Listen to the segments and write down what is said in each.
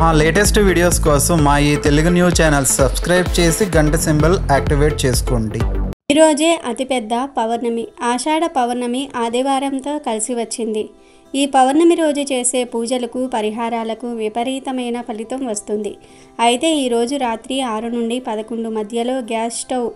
మా latest videos కోసం మా ఈ తెలుగు న్యూస్ ఛానల్ సబ్స్క్రైబ్ చేసి గంట సింబల్ యాక్టివేట్ చేసుకోండి. ఈరోజే అతిపెద్ద పౌర్ణమి. ఆషాఢ పౌర్ణమి ఆదివారంతో కలిసి వచ్చింది. ఈ పౌర్ణమి రోజు చేసే పూజలకు పరిహారాలకు విపరీతమైన ఫలితం వస్తుంది. అయితే ఈరోజు రాత్రి 6 నుండి 11 మధ్యలో గ్యాస్ స్టవ్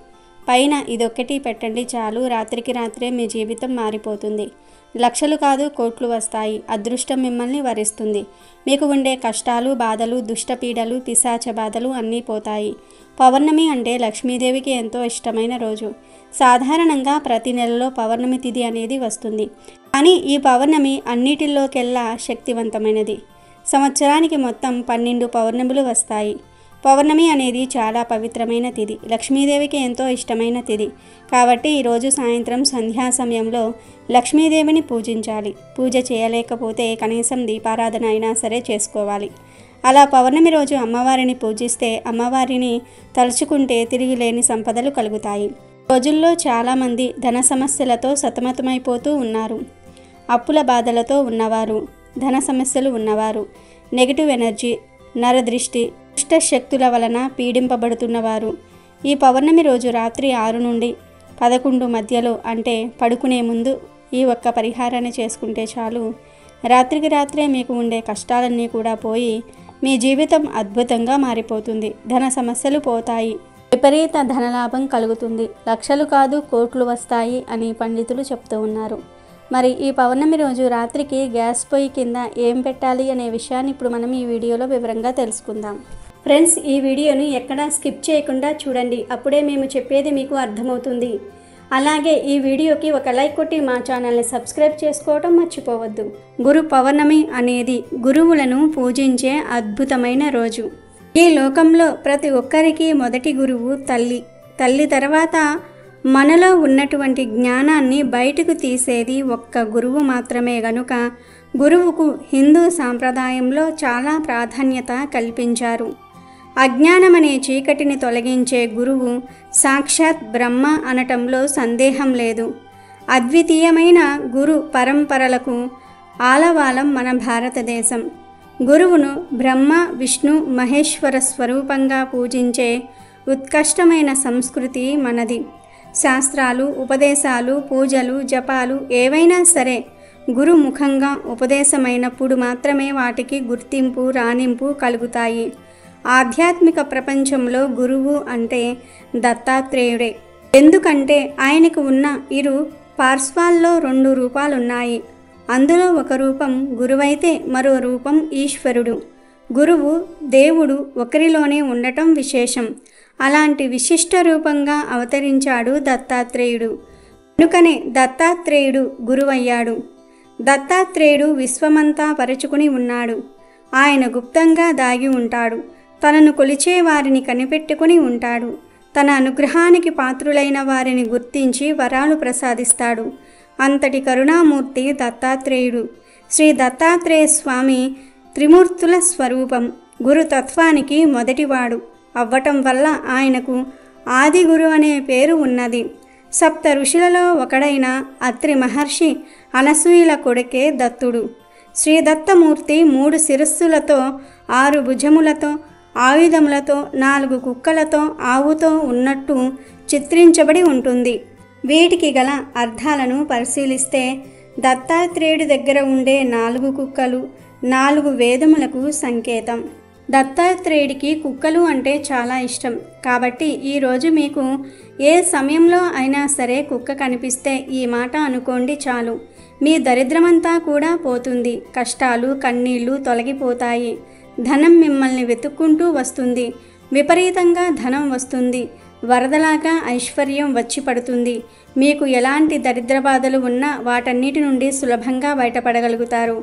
పైన ఇదొక్కటి పెట్టండి చాలు. రాత్రికి రాత్రే మీ జీవితం మారిపోతుంది. లక్షలు కాదు కోట్లు వస్తాయి. అదృష్టం మిమ్మల్ని వరిస్తుంది. మీకు ఉండే కష్టాలు, బాధలు, దుష్టపీడలు, పిశాచ బాధలు అన్నీ పోతాయి. పౌర్ణమి అంటే లక్ష్మీదేవికి ఎంతో ఇష్టమైన రోజు. సాధారణంగా ప్రతి నెలలో పౌర్ణమి తిథి అనేది వస్తుంది. కానీ ఈ పౌర్ణమి అన్నిటిలోకెల్లా శక్తివంతమైనది. సంవత్సరానికి మొత్తం 12 పౌర్ణములు వస్తాయి. పౌర్ణమి అనేది చాలా పవిత్రమైన తిథి. లక్ష్మీదేవికి ఎంతో ఇష్టమైన తిథి. కాబట్టి ఈరోజు సాయంత్రం సంధ్యా సమయంలో లక్ష్మీదేవిని పూజించాలి. పూజ చేయలేకపోతే కనీసం దీపారాధన అయినా సరే చేసుకోవాలి. అలా పౌర్ణమి రోజు అమ్మవారిని పూజిస్తే, అమ్మవారిని తలుచుకుంటే తిరిగి లేని సంపదలు కలుగుతాయి. రోజుల్లో చాలామంది ధన సమస్యలతో సతమతమైపోతూ ఉన్నారు. అప్పుల బాధలతో ఉన్నవారు, ధన సమస్యలు ఉన్నవారు, నెగిటివ్ ఎనర్జీ, నరదృష్టి, దుష్ట శక్తుల వలన పీడింపబడుతున్నవారు ఈ పౌర్ణమి రోజు రాత్రి 6 నుండి 11 మధ్యలో అంటే పడుకునే ముందు ఈ ఒక్క పరిహారాన్ని చేసుకుంటే చాలు. రాత్రికి రాత్రే మీకు ఉండే కష్టాలన్నీ కూడా పోయి మీ జీవితం అద్భుతంగా మారిపోతుంది. ధన సమస్యలు పోతాయి. విపరీత ధనలాభం కలుగుతుంది. లక్షలు కాదు కోట్లు వస్తాయి అని పండితులు చెప్తూ ఉన్నారు. మరి ఈ పౌర్ణమి రోజు రాత్రికి గ్యాస్ పొయ్యి కింద ఏం పెట్టాలి అనే విషయాన్ని ఇప్పుడు మనం ఈ వీడియోలో వివరంగా తెలుసుకుందాం. ఫ్రెండ్స్, ఈ వీడియోని ఎక్కడా స్కిప్ చేయకుండా చూడండి. అప్పుడే మేము చెప్పేది మీకు అర్థమవుతుంది. అలాగే ఈ వీడియోకి ఒక లైక్ కొట్టి మా ఛానల్ని సబ్స్క్రైబ్ చేసుకోవడం మర్చిపోవద్దు. గురు పౌర్ణమి అనేది గురువులను పూజించే అద్భుతమైన రోజు. ఈ లోకంలో ప్రతి ఒక్కరికి మొదటి గురువు తల్లి. తల్లి తర్వాత మనలో ఉన్నటువంటి జ్ఞానాన్ని బయటకు తీసేది ఒక్క గురువు మాత్రమే గనుక గురువుకు హిందూ సాంప్రదాయంలో చాలా ప్రాధాన్యత కల్పించారు. అజ్ఞానమనే చీకటిని తొలగించే గురువు సాక్షాత్ బ్రహ్మ అనటంలో సందేహం లేదు. అద్వితీయమైన గురు పరంపరలకు ఆలవాలం మన భారతదేశం. గురువును బ్రహ్మ, విష్ణు, మహేశ్వర స్వరూపంగా పూజించే ఉత్కృష్టమైన సంస్కృతి మనది. శాస్త్రాలు, ఉపదేశాలు, పూజలు, జపాలు ఏవైనా సరే గురుముఖంగా ఉపదేశమైనప్పుడు మాత్రమే వాటికి గుర్తింపు, రాణింపు కలుగుతాయి. ఆధ్యాత్మిక ప్రపంచంలో గురువు అంటే దత్తాత్రేయుడే. ఎందుకంటే ఆయనకు ఉన్న ఇరు పార్శ్వాల్లో 2 రూపాలున్నాయి. అందులో ఒక రూపం గురువైతే మరో రూపం ఈశ్వరుడు. గురువు, దేవుడు ఒకరిలోనే ఉండటం విశేషం. అలాంటి విశిష్ట రూపంగా అవతరించాడు దత్తాత్రేయుడు. కనుకనే దత్తాత్రేయుడు గురువయ్యాడు. దత్తాత్రేయుడు విశ్వమంతా పరుచుకుని ఉన్నాడు. ఆయన గుప్తంగా దాగి ఉంటాడు. తనను కొలిచే వారిని కనిపెట్టుకుని ఉంటాడు. తన అనుగ్రహానికి పాత్రులైన వారిని గుర్తించి వరాలు ప్రసాదిస్తాడు. అంతటి కరుణామూర్తి దత్తాత్రేయుడు. శ్రీ దత్తాత్రేయ స్వామి త్రిమూర్తుల స్వరూపం. గురుతత్వానికి మొదటివాడు అవ్వటం వల్ల ఆయనకు ఆది గురు అనే పేరు ఉన్నది. 7 ఋషులలో ఒకడైన అత్రి మహర్షి అనసూయల కొడుకే దత్తుడు. శ్రీ దత్తమూర్తి 3 శిరస్సులతో, 6 భుజములతో, ఆయుధములతో, 4 కుక్కలతో, ఆవుతో ఉన్నట్టు చిత్రించబడి ఉంటుంది. వీటికి గల అర్థాలను పరిశీలిస్తే దత్తాత్రేయుడి దగ్గర ఉండే 4 కుక్కలు 4 వేదములకు సంకేతం. దత్తాత్రేయుడికి కుక్కలు అంటే చాలా ఇష్టం. కాబట్టి ఈరోజు మీకు ఏ సమయంలో అయినా సరే కుక్క కనిపిస్తే ఈ మాట అనుకోండి చాలు. మీ దరిద్రమంతా కూడా పోతుంది. కష్టాలు, కన్నీళ్లు తొలగిపోతాయి. ధనం మిమ్మల్ని వెతుక్కుంటూ వస్తుంది. విపరీతంగా ధనం వస్తుంది. వరదలాగా ఐశ్వర్యం వచ్చి పడుతుంది. మీకు ఎలాంటి దరిద్ర బాధలు ఉన్నా వాటన్నిటి నుండి సులభంగా బయటపడగలుగుతారు.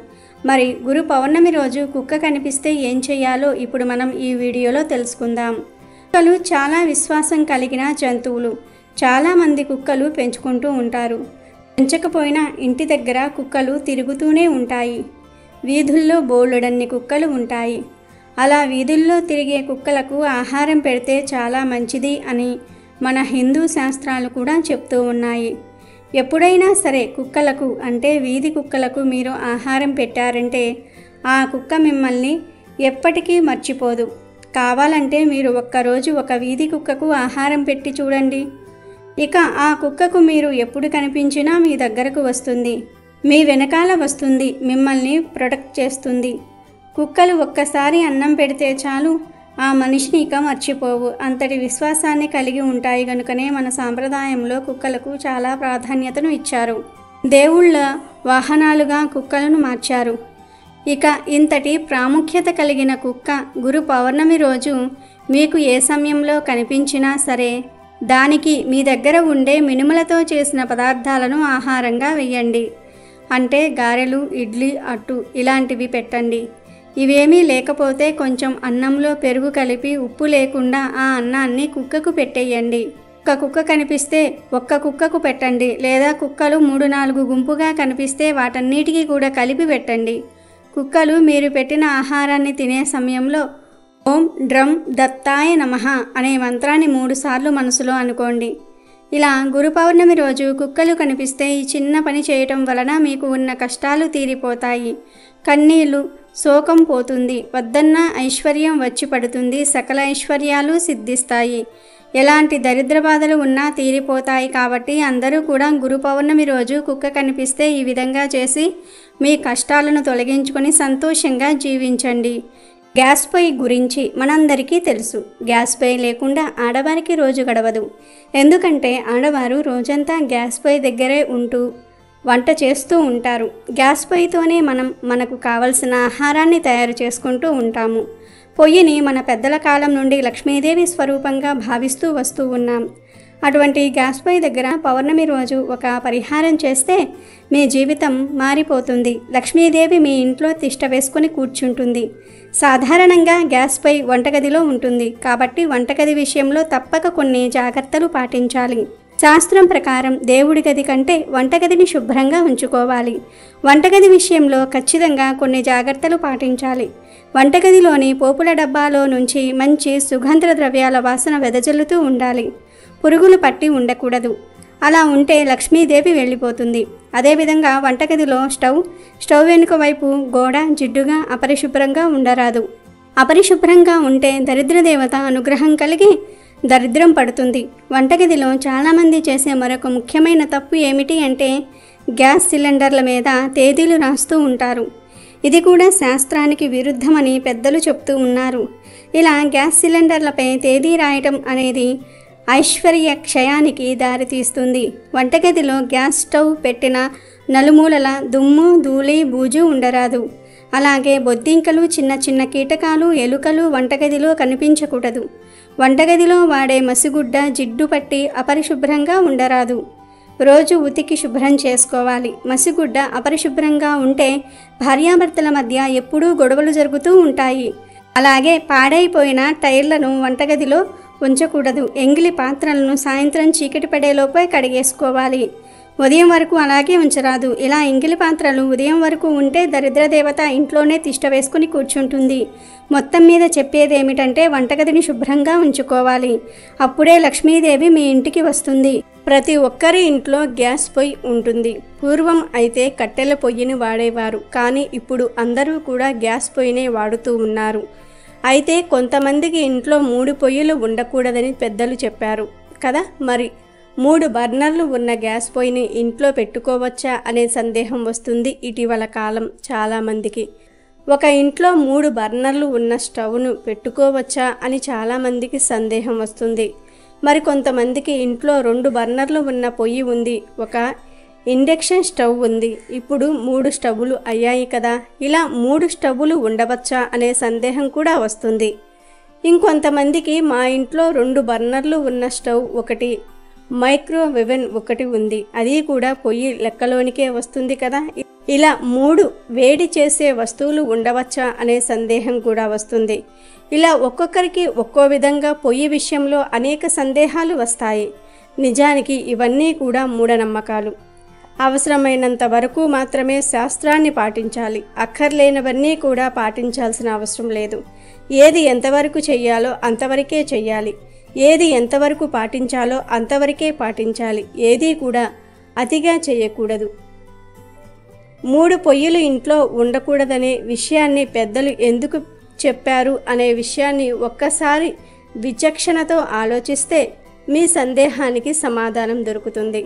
మరి గురు పౌర్ణమి రోజు కుక్క కనిపిస్తే ఏం చేయాలో ఇప్పుడు మనం ఈ వీడియోలో తెలుసుకుందాం. కుక్కలు చాలా విశ్వాసం కలిగిన జంతువులు. చాలామంది కుక్కలు పెంచుకుంటూ ఉంటారు. పెంచకపోయినా ఇంటి దగ్గర కుక్కలు తిరుగుతూనే ఉంటాయి. వీధుల్లో బోలెడన్ని కుక్కలు ఉంటాయి. అలా వీధుల్లో తిరిగే కుక్కలకు ఆహారం పెడితే చాలా మంచిది అని మన హిందూ శాస్త్రాలు కూడా చెప్తూ ఉన్నాయి. ఎప్పుడైనా సరే కుక్కలకు అంటే వీధి కుక్కలకు మీరు ఆహారం పెట్టారంటే ఆ కుక్క మిమ్మల్ని ఎప్పటికీ మర్చిపోదు. కావాలంటే మీరు ఒక్కరోజు ఒక వీధి కుక్కకు ఆహారం పెట్టి చూడండి. ఇక ఆ కుక్కకు మీరు ఎప్పుడు కనిపించినా మీ దగ్గరకు వస్తుంది, మీ వెనకాల వస్తుంది, మిమ్మల్ని ప్రొటెక్ట్ చేస్తుంది. కుక్కలు ఒక్కసారి అన్నం పెడితే చాలు, ఆ మనిషిని ఇక మర్చిపోవు. అంతటి విశ్వాసాన్ని కలిగి ఉంటాయి. కనుకనే మన సాంప్రదాయంలో కుక్కలకు చాలా ప్రాధాన్యతను ఇచ్చారు. దేవుళ్ళ వాహనాలుగా కుక్కలను మార్చారు. ఇక ఇంతటి ప్రాముఖ్యత కలిగిన కుక్క గురు పౌర్ణమి రోజు మీకు ఏ సమయంలో కనిపించినా సరే దానికి మీ దగ్గర ఉండే మినుములతో చేసిన పదార్థాలను ఆహారంగా వేయండి. అంటే గారెలు, ఇడ్లీ, అట్టు ఇలాంటివి పెట్టండి. ఇవేమీ లేకపోతే కొంచెం అన్నంలో పెరుగు కలిపి ఉప్పు లేకుండా ఆ అన్నాన్ని కుక్కకు పెట్టేయండి. ఒక్క కుక్క కనిపిస్తే ఒక్క కుక్కకు పెట్టండి, లేదా కుక్కలు 3-4 గుంపుగా కనిపిస్తే వాటన్నిటికీ కూడా కలిపి పెట్టండి. కుక్కలు మీరు పెట్టిన ఆహారాన్ని తినే సమయంలో ఓం డ్రం దత్తాయ నమః అనే మంత్రాన్ని 3 సార్లు మనసులో అనుకోండి. ఇలా గురు పౌర్ణమి రోజు కుక్కలు కనిపిస్తే ఈ చిన్న పని చేయటం వలన మీకు ఉన్న కష్టాలు తీరిపోతాయి, కన్నీళ్లు, శోకం పోతుంది, వద్దన్న ఐశ్వర్యం వచ్చి పడుతుంది, సకల ఐశ్వర్యాలు సిద్ధిస్తాయి, ఎలాంటి దరిద్ర బాధలు ఉన్నా తీరిపోతాయి. కాబట్టి అందరూ కూడా గురు పౌర్ణమి రోజు కుక్క కనిపిస్తే ఈ విధంగా చేసి మీ కష్టాలను తొలగించుకొని సంతోషంగా జీవించండి. గ్యాస్ పొయ్యి గురించి మనందరికీ తెలుసు. గ్యాస్ పొయ్యి లేకుండా ఆడవారికి రోజు గడవదు. ఎందుకంటే ఆడవారు రోజంతా గ్యాస్ పొయ్యి దగ్గరే ఉంటూ వంట చేస్తూ ఉంటారు. గ్యాస్ పొయ్యితోనే మనకు కావలసిన ఆహారాన్ని తయారు చేసుకుంటూ ఉంటాము. పొయ్యిని మన పెద్దల కాలం నుండి లక్ష్మీదేవి స్వరూపంగా భావిస్తూ వస్తూ ఉన్నాం. అటువంటి గ్యాస్ పొయ్యి దగ్గర పౌర్ణమి రోజు ఒక పరిహారం చేస్తే మీ జీవితం మారిపోతుంది. లక్ష్మీదేవి మీ ఇంట్లో తిష్ట వేసుకొని కూర్చుంటుంది. సాధారణంగా గ్యాస్ పొయ్యి వంటగదిలో ఉంటుంది. కాబట్టి వంటగది విషయంలో తప్పక కొన్ని జాగ్రత్తలు పాటించాలి. శాస్త్రం ప్రకారం దేవుడి గది కంటే వంటగదిని శుభ్రంగా ఉంచుకోవాలి. వంటగది విషయంలో ఖచ్చితంగా కొన్ని జాగ్రత్తలు పాటించాలి. వంటగదిలోని పోపుల డబ్బాలో నుంచి మంచి సుగంధ ద్రవ్యాల వాసన వెదజల్లుతూ ఉండాలి. పురుగులు పట్టి ఉండకూడదు. అలా ఉంటే లక్ష్మీదేవి వెళ్ళిపోతుంది. అదేవిధంగా వంటగదిలో స్టవ్ వెనుక వైపు గోడ జిడ్డుగా అపరిశుభ్రంగా ఉండరాదు. అపరిశుభ్రంగా ఉంటే దరిద్రదేవత అనుగ్రహం కలిగి దరిద్రం పడుతుంది. వంటగదిలో చాలామంది చేసే మరొక ముఖ్యమైన తప్పు ఏమిటి అంటే గ్యాస్ సిలిండర్ల మీద తేదీలు రాస్తూ ఉంటారు. ఇది కూడా శాస్త్రానికి విరుద్ధమని పెద్దలు చెప్తూ ఉన్నారు. ఇలా గ్యాస్ సిలిండర్లపై తేదీ రాయటం అనేది ఐశ్వర్య క్షయానికి దారితీస్తుంది. వంటగదిలో గ్యాస్ స్టవ్ పెట్టిన నలుమూలల దుమ్ము, ధూళి, బూజు ఉండరాదు. అలాగే బొద్దింకలు, చిన్న చిన్న కీటకాలు, ఎలుకలు వంటగదిలో కనిపించకూడదు. వంటగదిలో వాడే మసిగుడ్డ జిడ్డు పట్టి అపరిశుభ్రంగా ఉండరాదు. రోజు ఉతికి శుభ్రం చేసుకోవాలి. మసిగుడ్డ అపరిశుభ్రంగా ఉంటే భార్యాభర్తల మధ్య ఎప్పుడూ గొడవలు జరుగుతూ ఉంటాయి. అలాగే పాడైపోయిన టైర్లను వంటగదిలో ఉంచకూడదు. ఎంగిలి పాత్రలను సాయంత్రం చీకటి పడేలోపే కడిగేసుకోవాలి. ఉదయం వరకు అలాగే ఉంచరాదు. ఇలా ఎంగిలి పాత్రలు ఉదయం వరకు ఉంటే దరిద్రదేవత ఇంట్లోనే తిష్ట వేసుకుని కూర్చుంటుంది. మొత్తం మీద చెప్పేది ఏమిటంటే వంటగదిని శుభ్రంగా ఉంచుకోవాలి. అప్పుడే లక్ష్మీదేవి మీ ఇంటికి వస్తుంది. ప్రతి ఒక్కరి ఇంట్లో గ్యాస్ పొయ్యి ఉంటుంది. పూర్వం అయితే కట్టెల పొయ్యిని వాడేవారు. కానీ ఇప్పుడు అందరూ కూడా గ్యాస్ పొయ్యినే వాడుతూ ఉన్నారు. అయితే కొంతమందికి ఇంట్లో 3 పొయ్యిలు ఉండకూడదని పెద్దలు చెప్పారు కదా. మరి 3 బర్నర్లు ఉన్న గ్యాస్ పొయ్యిని ఇంట్లో పెట్టుకోవచ్చా అనే సందేహం వస్తుంది ఇటీవల కాలం చాలామందికి. ఒక ఇంట్లో 3 బర్నర్లు ఉన్న స్టవ్ను పెట్టుకోవచ్చా అని చాలామందికి సందేహం వస్తుంది. మరి కొంతమందికి ఇంట్లో 2 బర్నర్లు ఉన్న పొయ్యి ఉంది, ఒక ఇండక్షన్ స్టవ్ ఉంది. ఇప్పుడు 3 స్టవ్లు అయ్యాయి కదా. ఇలా 3 స్టవ్లు ఉండవచ్చా అనే సందేహం కూడా వస్తుంది. ఇంకొంతమందికి మా ఇంట్లో 2 బర్నర్లు ఉన్న స్టవ్ ఒకటి, మైక్రోవేవెన్ ఒకటి ఉంది, అది కూడా పొయ్యి లెక్కలోనికే వస్తుంది కదా. ఇలా 3 వేడి చేసే వస్తువులు ఉండవచ్చా అనే సందేహం కూడా వస్తుంది. ఇలా ఒక్కొక్కరికి ఒక్కో విధంగా పొయ్యి విషయంలో అనేక సందేహాలు వస్తాయి. నిజానికి ఇవన్నీ కూడా మూఢనమ్మకాలు. అవసరమైనంత వరకు మాత్రమే శాస్త్రాన్ని పాటించాలి. అక్కర్లేనివన్నీ కూడా పాటించాల్సిన అవసరం లేదు. ఏది ఎంతవరకు చెయ్యాలో అంతవరకే చెయ్యాలి. ఏది ఎంతవరకు పాటించాలో అంతవరకే పాటించాలి. ఏదీ కూడా అతిగా చేయకూడదు. 3 పొయ్యిలు ఇంట్లో ఉండకూడదనే విషయాన్ని పెద్దలు ఎందుకు చెప్పారు అనే విషయాన్ని ఒక్కసారి విచక్షణతో ఆలోచిస్తే మీ సందేహానికి సమాధానం దొరుకుతుంది.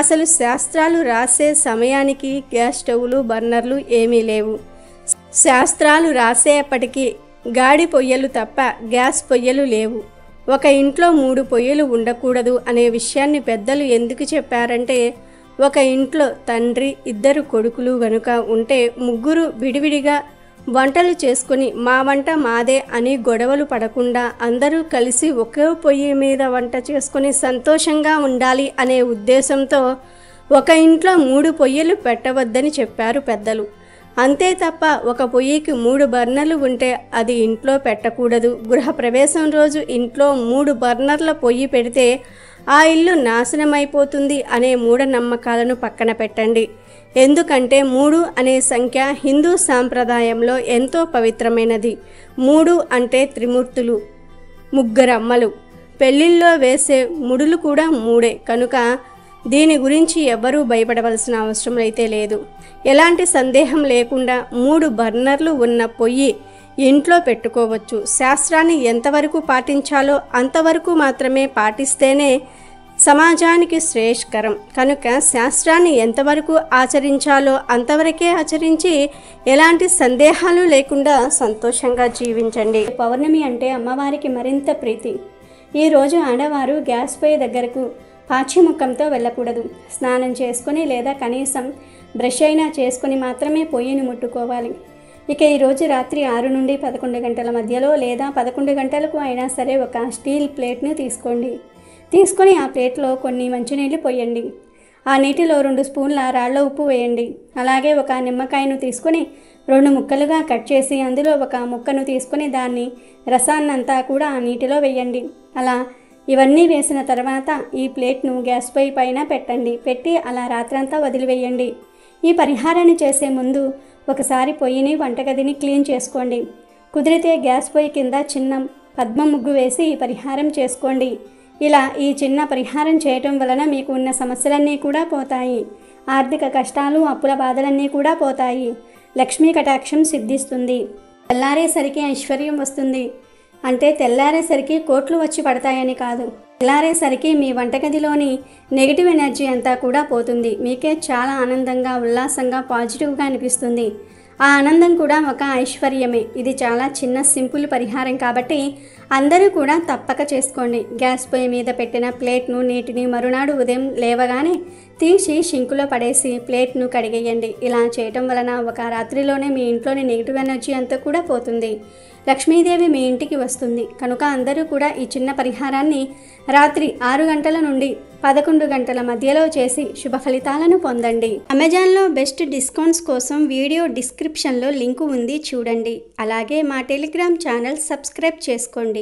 అసలు శాస్త్రాలు రాసే సమయానికి గ్యాస్ స్టవ్లు, బర్నర్లు ఏమీ లేవు. శాస్త్రాలు రాసేపటికి గాడి పొయ్యలు తప్ప గ్యాస్ పొయ్యలు లేవు. ఒక ఇంట్లో 3 పొయ్యలు ఉండకూడదు అనే విషయాన్ని పెద్దలు ఎందుకు చెప్పారంటే, ఒక ఇంట్లో తండ్రి, 2 కొడుకులు గనుక ఉంటే ముగ్గురు విడివిడిగా వంటలు చేసుకుని మా వంట మాదే అని గొడవలు పడకుండా అందరూ కలిసి ఒకే పొయ్యి మీద వంట చేసుకుని సంతోషంగా ఉండాలి అనే ఉద్దేశంతో ఒక ఇంట్లో 3 పొయ్యిలు పెట్టవద్దని చెప్పారు పెద్దలు. అంతే తప్ప ఒక పొయ్యికి 3 బర్నర్లు ఉంటే అది ఇంట్లో పెట్టకూడదు. గృహప్రవేశం రోజు ఇంట్లో 3 బర్నర్ల పొయ్యి పెడితే ఆ ఇల్లు నాశనమైపోతుంది అనే మూఢనమ్మకాలను పక్కన పెట్టండి. ఎందుకంటే 3 అనే సంఖ్య హిందూ సాంప్రదాయంలో ఎంతో పవిత్రమైనది. 3 అంటే త్రిమూర్తులు, 3 అమ్మలు. పెళ్ళిళ్ళలో వేసే ముడులు కూడా 3 కనుక దీని గురించి ఎవ్వరూ భయపడవలసిన అవసరం అయితే లేదు. ఎలాంటి సందేహం లేకుండా 3 బర్నర్లు ఉన్న పొయ్యి ఇంట్లో పెట్టుకోవచ్చు. శాస్త్రాన్ని ఎంతవరకు పాటించాలో అంతవరకు మాత్రమే పాటిస్తేనే సమాజానికి శ్రేయస్కరం. కనుక శాస్త్రాన్ని ఎంతవరకు ఆచరించాలో అంతవరకే ఆచరించి ఎలాంటి సందేహాలు లేకుండా సంతోషంగా జీవించండి. పౌర్ణమి అంటే అమ్మవారికి మరింత ప్రీతి. ఈరోజు ఆడవారు గ్యాస్ పొయ్యి దగ్గరకు పాచిముఖంతో వెళ్ళకూడదు. స్నానం చేసుకుని లేదా కనీసం బ్రష్ అయినా చేసుకుని మాత్రమే పొయ్యిని ముట్టుకోవాలి. ఇక ఈరోజు రాత్రి 6 నుండి 11 గంటల మధ్యలో లేదా 11 గంటలకు అయినా సరే ఒక స్టీల్ ప్లేట్ను తీసుకోండి. తీసుకొని ఆ ప్లేట్లో కొన్ని మంచినీళ్ళు పోయండి. ఆ నీటిలో 2 స్పూన్ల రాళ్ళ ఉప్పు వేయండి. అలాగే ఒక నిమ్మకాయను తీసుకొని 2 ముక్కలుగా కట్ చేసి అందులో ఒక ముక్కను తీసుకొని దాన్ని రసాన్నంతా కూడా ఆ నీటిలో వేయండి. అలా ఇవన్నీ వేసిన తర్వాత ఈ ప్లేట్ను గ్యాస్ పొయ్యి పైన పెట్టండి. పెట్టి అలా రాత్రంతా వదిలివేయండి. ఈ పరిహారాన్ని చేసే ముందు ఒకసారి పొయ్యిని, వంటగదిని క్లీన్ చేసుకోండి. కుదిరితే గ్యాస్ పొయ్యి కింద చిన్న పద్మ ముగ్గు వేసి ఈ పరిహారం చేసుకోండి. ఇలా ఈ చిన్న పరిహారం చేయటం వలన మీకు ఉన్న సమస్యలన్నీ కూడా పోతాయి. ఆర్థిక కష్టాలు, అప్పుల బాధలన్నీ కూడా పోతాయి. లక్ష్మీ కటాక్షం సిద్ధిస్తుంది. తెల్లారేసరికి ఐశ్వర్యం వస్తుంది. అంటే తెల్లారేసరికి కోట్లు వచ్చి పడతాయని కాదు. తెల్లారేసరికి మీ వంటగదిలోని నెగిటివ్ ఎనర్జీ అంతా కూడా పోతుంది. మీకే చాలా ఆనందంగా, ఉల్లాసంగా, పాజిటివ్గా అనిపిస్తుంది. ఆ ఆనందం కూడా ఒక ఐశ్వర్యమే. ఇది చాలా చిన్న సింపుల్ పరిహారం కాబట్టి అందరూ కూడా తప్పక చేసుకోండి. గ్యాస్ పొయ్యి మీద పెట్టిన ప్లేట్ను, నీటిని మరునాడు ఉదయం లేవగానే తీసి షింకులో పడేసి ప్లేట్ను కడిగేయండి. ఇలా చేయటం వలన ఒక రాత్రిలోనే మీ ఇంట్లోని నెగిటివ్ ఎనర్జీ అంతా కూడా పోతుంది. లక్ష్మీదేవి మీ ఇంటికి వస్తుంది. కనుక అందరూ కూడా ఈ చిన్న పరిహారాన్ని రాత్రి 6 గంటల నుండి 11 గంటల మధ్యలో చేసి శుభ ఫలితాలను పొందండి. అమెజాన్లో బెస్ట్ డిస్కౌంట్స్ కోసం వీడియో డిస్క్రిప్షన్లో లింకు ఉంది, చూడండి. అలాగే మా టెలిగ్రామ్ ఛానల్ సబ్స్క్రైబ్ చేసుకోండి.